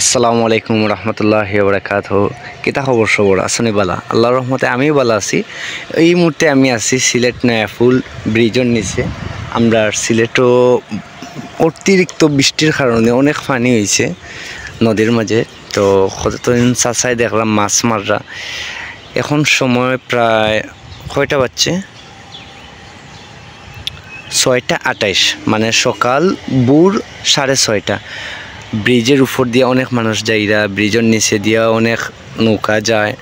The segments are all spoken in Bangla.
আসসালামু আলাইকুম রহমতুল্লাহি ওয়া বারাকাতুহু। কিতা খবর সবর আসনি বালা? আল্লাহর রহমতে আমি ভালো আছি। এই মুহূর্তে আমি আছি সিলেট নয়াফুল ব্রিজের নিচে। আমরা সিলেটও অতিরিক্ত বৃষ্টির কারণে অনেক পানি হয়েছে নদীর মাঝে। তো কতদিন চাচাই দেখলাম মাছ মাররা। এখন সময় প্রায় কয়টা বাজছে? 6:28, মানে সকাল ভোর 6:30। ব্রিজের উপর দিয়ে অনেক মানুষ যাইরা, ব্রিজের নিচে দিয়ে অনেক নৌকা যায়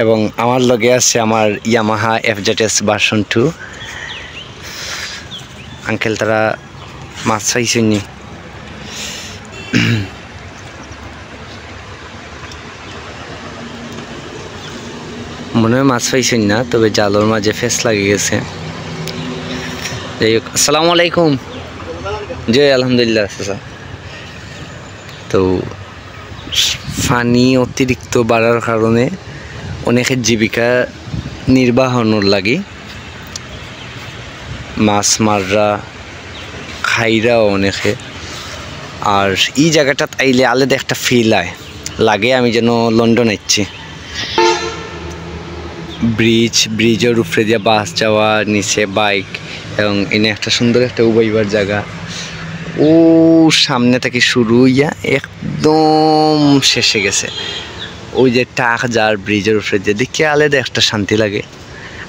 এবং আমার লগে আছে আমার ইয়ামাহা FZS ভার্সন 2। আঙ্কেল তারা মাছ চাইছেনি। মনে হয় মাছ পাইছেন না, তবে জালোর মাঝে ফেস লাগে গেছে। যাই হোক, আসসালামু আলাইকুম। জি আলহামদুলিল্লাহ। তো পানি অতিরিক্ত বাড়ার কারণে অনেকের জীবিকা নির্বাহনের লাগে মাছ মাররা খাইরাও অনেকে। আর এই জায়গাটা আইলে আলাদা একটা ফিল লাগে আমি যেন লন্ডন আইছি। ব্রিজের উপরে দিয়ে বাস যাওয়া, নিচে বাইক, এবং এনে একটা সুন্দর একটা উবাইবার জায়গা। ও সামনে থেকে শুরু হইয়া একদম শেষে গেছে ওই যে টাক যার ব্রিজের উপরে যে দেখে আলাদা একটা শান্তি লাগে।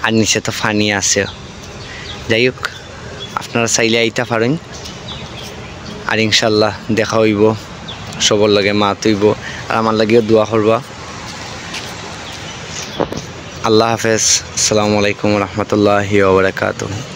আর নিচে তো পানি আছে। যাই হোক, আপনারা চাইলে আইতা পারেন। আর ইনশাল্লাহ দেখা হইব, সবর লাগে মাত হইব, আর আমার লাগেও দোয়া করবা। আল্লাহ হাফেজ। আসসালামু আলাইকুম রহমতুল্লাহি ওয়া বারাকাতুহু।